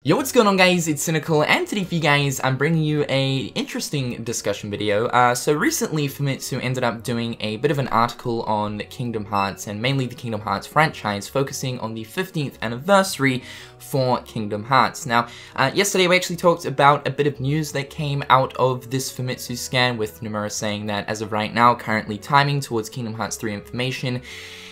Yo, what's going on guys, it's Cynical, and today for you guys, I'm bringing you a interesting discussion video. So recently Famitsu ended up doing a bit of an article on Kingdom Hearts, and mainly the Kingdom Hearts franchise, focusing on the 15th anniversary for Kingdom Hearts. Now, yesterday we actually talked about a bit of news that came out of this Famitsu scan, with Nomura saying that as of right now, currently timing towards Kingdom Hearts 3 information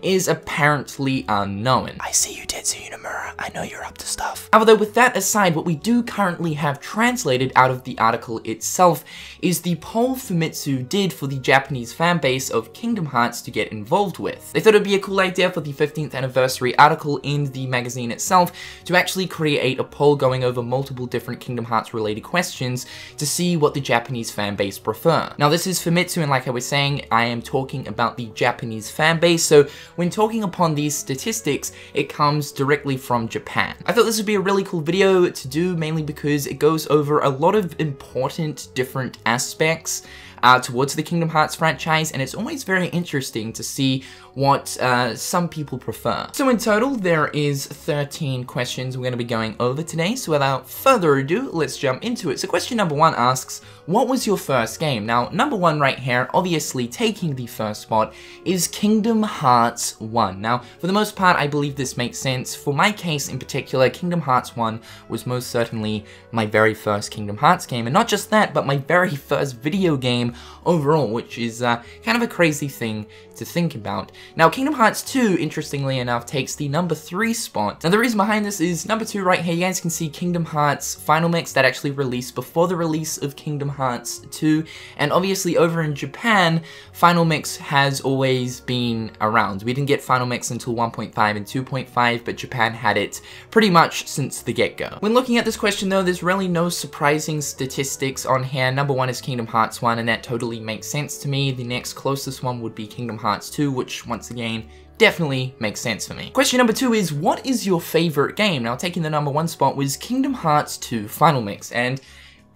is apparently unknown. I see you did, Nomura. I know you're up to stuff. However, with that aside, what we do currently have translated out of the article itself is the poll Famitsu did for the Japanese fanbase of Kingdom Hearts to get involved with. They thought it would be a cool idea for the 15th anniversary article in the magazine itself to actually create a poll going over multiple different Kingdom Hearts related questions to see what the Japanese fanbase prefer. Now, this is Famitsu, and like I was saying, I am talking about the Japanese fanbase, so when talking upon these statistics, it comes directly from Japan. I thought this would be a really cool video to do, mainly because it goes over a lot of important different aspects towards the Kingdom Hearts franchise, and it's always very interesting to see what some people prefer. So in total, there is 13 questions we're going to be going over today, so without further ado, let's jump into it. So question number 1 asks, what was your first game? Now, number 1 right here, obviously taking the first spot, is Kingdom Hearts 1. Now, for the most part, I believe this makes sense. For my case in particular, Kingdom Hearts 1 was most certainly my very first Kingdom Hearts game, and not just that, but my very first video game overall, which is kind of a crazy thing to think about. Now, Kingdom Hearts 2, interestingly enough, takes the number 3 spot. Now, the reason behind this is number 2 right here, you guys can see Kingdom Hearts Final Mix that actually released before the release of Kingdom Hearts 2, and obviously over in Japan, Final Mix has always been around. We didn't get Final Mix until 1.5 and 2.5, but Japan had it pretty much since the get-go. When looking at this question though, there's really no surprising statistics on here. Number 1 is Kingdom Hearts 1, and that totally makes sense to me. The next closest one would be Kingdom Hearts 2, which once again definitely makes sense for me. Question number 2 is, what is your favorite game? Now, taking the number 1 spot was Kingdom Hearts 2 Final Mix, and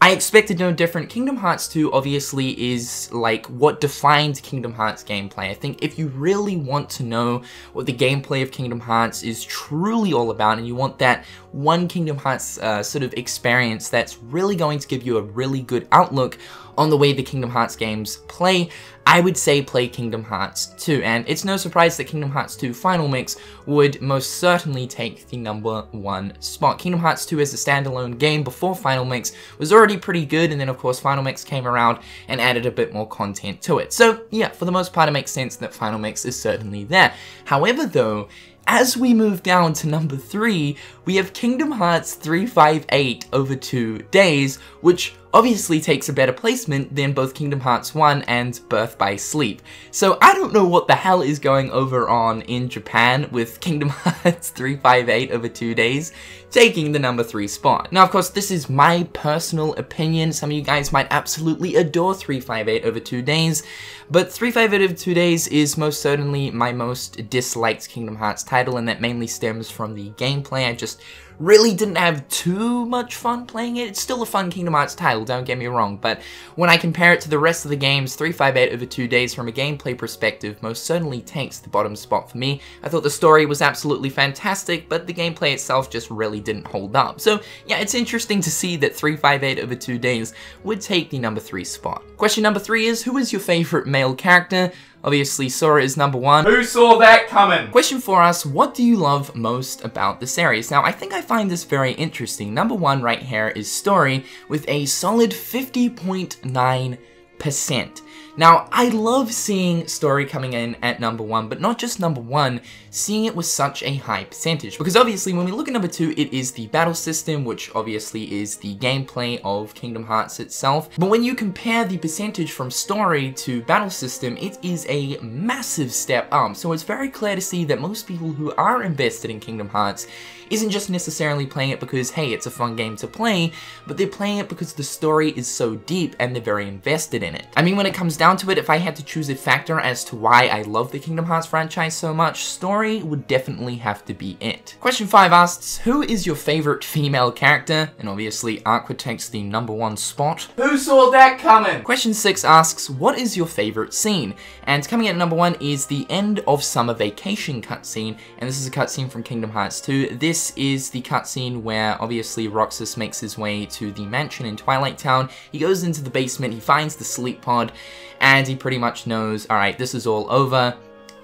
I expected no different. Kingdom Hearts 2 obviously is like what defined Kingdom Hearts gameplay. I think if you really want to know what the gameplay of Kingdom Hearts is truly all about, and you want that one Kingdom Hearts sort of experience that's really going to give you a really good outlook on the way the Kingdom Hearts games play, I would say play Kingdom Hearts 2, and it's no surprise that Kingdom Hearts 2 Final Mix would most certainly take the number 1 spot. Kingdom Hearts 2 as a standalone game before Final Mix was already pretty good, and then of course Final Mix came around and added a bit more content to it. So yeah, for the most part it makes sense that Final Mix is certainly there. However though, as we move down to number 3, we have Kingdom Hearts 358 over 2 days, which obviously takes a better placement than both Kingdom Hearts 1 and Birth by Sleep. So I don't know what the hell is going over on in Japan with Kingdom Hearts 358 over 2 days taking the number 3 spot. Now, of course, this is my personal opinion. Some of you guys might absolutely adore 358 over 2 days, but 358 over 2 days is most certainly my most disliked Kingdom Hearts title, and that mainly stems from the gameplay. I just really didn't have too much fun playing it. It's still a fun Kingdom Hearts title, don't get me wrong, but when I compare it to the rest of the games, 358 over 2 days from a gameplay perspective most certainly takes the bottom spot for me. I thought the story was absolutely fantastic, but the gameplay itself just really didn't hold up. So yeah, it's interesting to see that 358 over 2 days would take the number 3 spot. Question number 3 is, who is your favorite male character? Obviously, Sora is number 1. Who saw that coming? Question 4 asks, what do you love most about the series? Now, I think I find this very interesting. Number 1 right here is story with a solid 50.9%. Now, I love seeing story coming in at number 1, but not just number 1, seeing it with such a high percentage. Because obviously, when we look at number 2, it is the battle system, which obviously is the gameplay of Kingdom Hearts itself. But when you compare the percentage from story to battle system, it is a massive step up. So it's very clear to see that most people who are invested in Kingdom Hearts isn't just necessarily playing it because, hey, it's a fun game to play, but they're playing it because the story is so deep and they're very invested in it. in it. I mean, when it comes down to it, if I had to choose a factor as to why I love the Kingdom Hearts franchise so much, story would definitely have to be it. Question 5 asks, who is your favorite female character? And obviously, Aqua takes the #1 spot. Who saw that coming? Question 6 asks, what is your favorite scene? And coming in at #1 is the end of summer vacation cutscene, and this is a cutscene from Kingdom Hearts 2. This is the cutscene where obviously Roxas makes his way to the mansion in Twilight Town. He goes into the basement, he finds the sleep pod, and he pretty much knows, alright, this is all over.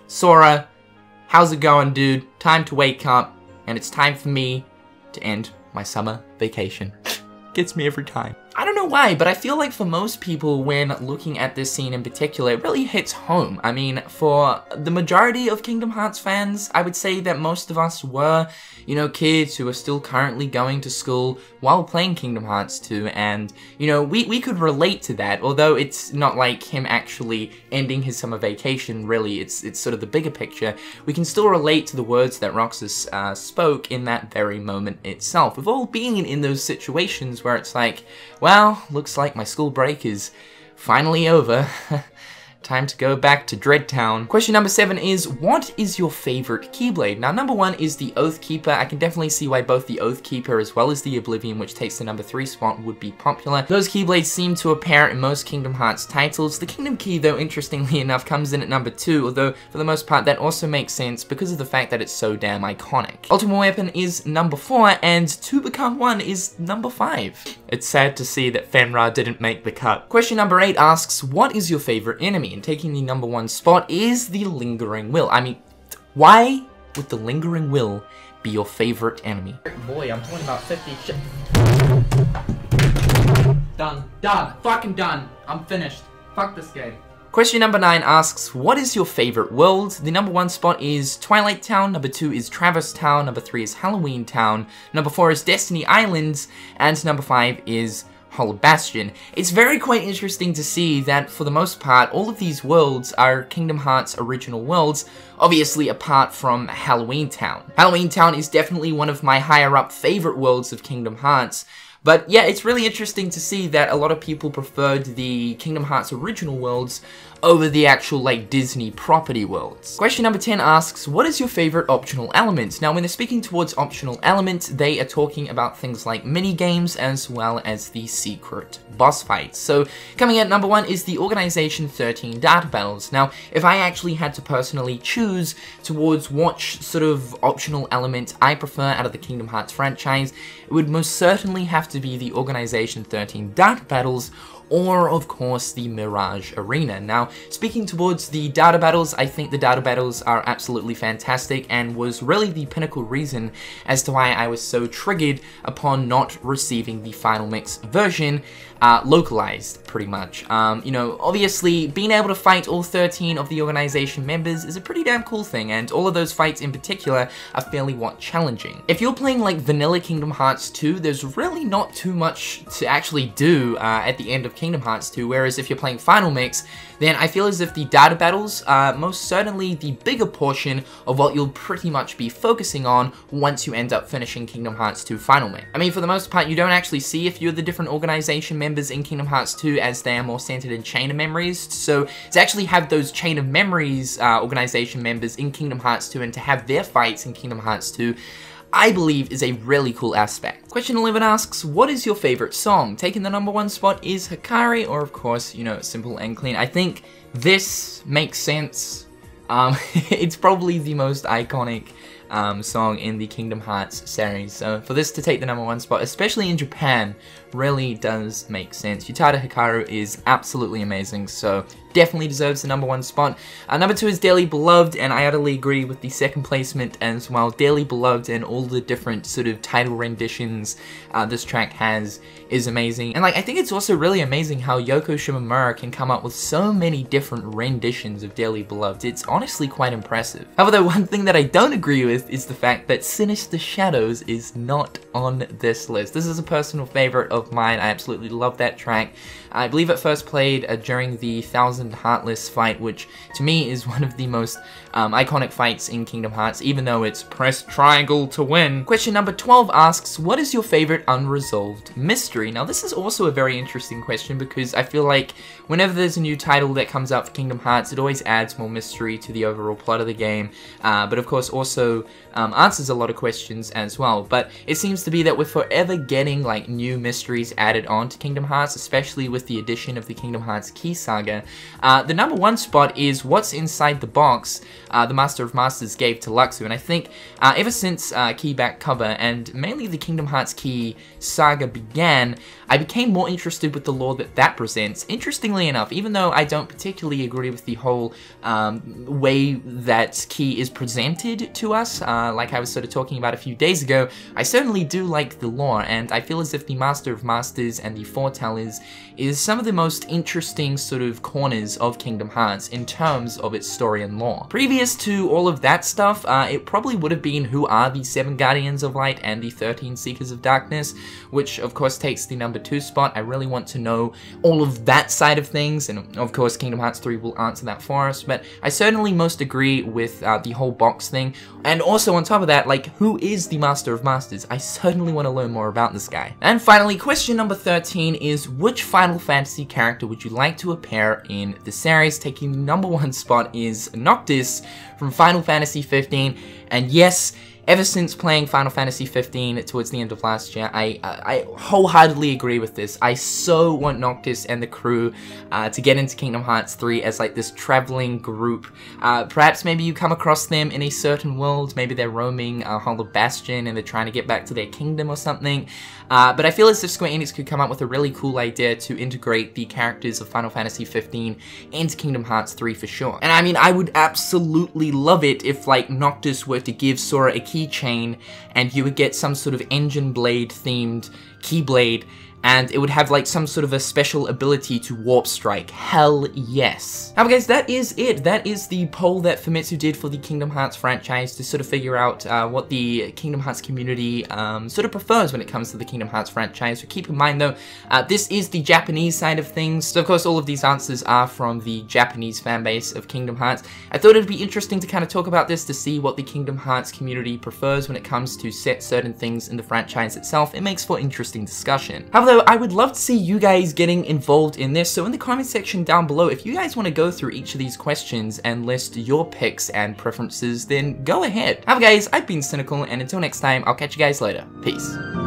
Sora, how's it going, dude? Time to wake up, and it's time for me to end my summer vacation. Gets me every time. I don't know why, but I feel like for most people, when looking at this scene in particular, it really hits home. I mean, for the majority of Kingdom Hearts fans, I would say that most of us were, you know, kids who are still currently going to school while playing Kingdom Hearts 2, and, you know, we could relate to that, although it's not like him actually ending his summer vacation, really, it's sort of the bigger picture. We can still relate to the words that Roxas spoke in that very moment itself. We've all been in those situations where it's like, well, looks like my school break is finally over. Time to go back to Dreadtown. Question number 7 is, what is your favorite Keyblade? Now, #1 is the Oathkeeper. I can definitely see why both the Oathkeeper as well as the Oblivion, which takes the #3 spot, would be popular. Those Keyblades seem to appear in most Kingdom Hearts titles. The Kingdom Key, though, interestingly enough, comes in at #2, although for the most part that also makes sense because of the fact that it's so damn iconic. Ultimate Weapon is #4, and To Become One is #5. It's sad to see that Fenrir didn't make the cut. Question number 8 asks, what is your favorite enemy? And taking the #1 spot is the Lingering Will. I mean, why would the Lingering Will be your favorite enemy? Boy, I'm talking about 50 shit. Done. Done. Fucking done. I'm finished. Fuck this game. Question number 9 asks, what is your favorite world? The #1 spot is Twilight Town, #2 is Traverse Town, #3 is Halloween Town, #4 is Destiny Islands, and #5 is Hollow Bastion. It's very quite interesting to see that for the most part, all of these worlds are Kingdom Hearts original worlds, obviously apart from Halloween Town. Halloween Town is definitely one of my higher up favorite worlds of Kingdom Hearts. But yeah, it's really interesting to see that a lot of people preferred the Kingdom Hearts original worlds over the actual, like, Disney property worlds. Question number 10 asks, what is your favorite optional element? Now, when they're speaking towards optional elements, they are talking about things like mini-games as well as the secret boss fights. So, coming at #1 is the Organization 13 data battles. Now, if I actually had to personally choose towards what sort of optional element I prefer out of the Kingdom Hearts franchise, it would most certainly have to be the Organization 13 data battles, or of course the Mirage Arena. Now, speaking towards the data battles, I think the data battles are absolutely fantastic and was really the pinnacle reason as to why I was so triggered upon not receiving the Final Mix version localized, pretty much. You know, obviously, being able to fight all 13 of the organization members is a pretty damn cool thing, and all of those fights in particular are fairly challenging. If you're playing like vanilla Kingdom Hearts 2, there's really not too much to actually do at the end of Kingdom Hearts 2, whereas if you're playing Final Mix, then I feel as if the data battles are most certainly the bigger portion of what you'll pretty much be focusing on once you end up finishing Kingdom Hearts 2 Final Mix. I mean, for the most part, you don't actually see a few of the different organization members in Kingdom Hearts 2 as they are more centered in Chain of Memories, so to actually have those Chain of Memories organization members in Kingdom Hearts 2 and to have their fights in Kingdom Hearts 2, I believe is a really cool aspect. Question 11 asks, what is your favorite song? Taking the #1 spot is Hikari, or of course, you know, Simple and Clean. I think this makes sense. It's probably the most iconic song in the Kingdom Hearts series. So for this to take the #1 spot, especially in Japan, really does make sense. Utada Hikaru is absolutely amazing, so definitely deserves the #1 spot. Number 2 is Dearly Beloved, and I utterly agree with the second placement as well. Dearly Beloved and all the different sort of title renditions this track has is amazing. And like, I think it's also really amazing how Yoko Shimomura can come up with so many different renditions of Dearly Beloved. It's honestly quite impressive. However, though, one thing that I don't agree with is the fact that Sinister Shadows is not on this list. This is a personal favorite of mine. I absolutely love that track. I believe it first played during the Thousand Heartless fight, which to me is one of the most iconic fights in Kingdom Hearts, even though it's press triangle to win. Question number 12 asks, what is your favorite unresolved mystery? Now this is also a very interesting question because I feel like whenever there's a new title that comes out for Kingdom Hearts, it always adds more mystery to the overall plot of the game, but of course also answers a lot of questions as well. But it seems to be that we're forever getting like new mysteries added on to Kingdom Hearts, especially with the addition of the Kingdom Hearts Key Saga. The number one spot is what's inside the box the Master of Masters gave to Luxu, and I think ever since Key Back Cover and mainly the Kingdom Hearts Key Saga began, I became more interested with the lore that that presents. Interestingly enough, even though I don't particularly agree with the whole way that Key is presented to us, like I was sort of talking about a few days ago, I certainly do like the lore, and I feel as if the Master of Masters and the Foretellers is some of the most interesting sort of corners of Kingdom Hearts in terms of its story and lore. Previous to all of that stuff, it probably would have been who are the 7 Guardians of Light and the 13 Seekers of Darkness, which of course takes the number 2 spot. I really want to know all of that side of things, and of course Kingdom Hearts 3 will answer that for us, but I certainly most agree with the whole box thing. And also on top of that, like, who is the Master of Masters? I certainly want to learn more about this guy. And finally, question number 13 is, which Final Fantasy character would you like to appear in the series? Taking the number 1 spot is Noctis from Final Fantasy 15, and yes, ever since playing Final Fantasy 15 towards the end of last year, I wholeheartedly agree with this. I so want Noctis and the crew to get into Kingdom Hearts 3 as like this traveling group. Perhaps maybe you come across them in a certain world, maybe they're roaming Hollow Bastion and they're trying to get back to their kingdom or something. But I feel as if Square Enix could come up with a really cool idea to integrate the characters of Final Fantasy 15 into Kingdom Hearts 3 for sure. And I mean, I would absolutely love it if like Noctis were to give Sora a keychain and you would get some sort of Engine Blade themed Keyblade, and it would have like some sort of a special ability to Warp Strike. Hell yes. Now guys, that is it. That is the poll that Famitsu did for the Kingdom Hearts franchise to sort of figure out what the Kingdom Hearts community sort of prefers when it comes to the Kingdom Hearts franchise. So keep in mind though, this is the Japanese side of things. So of course all of these answers are from the Japanese fanbase of Kingdom Hearts. I thought it'd be interesting to kind of talk about this to see what the Kingdom Hearts community prefers when it comes to certain things in the franchise itself. It makes for interesting discussion. However, I would love to see you guys getting involved in this, so in the comment section down below, if you guys want to go through each of these questions and list your picks and preferences, then go ahead. However guys, I've been Cynical, and until next time, I'll catch you guys later. Peace.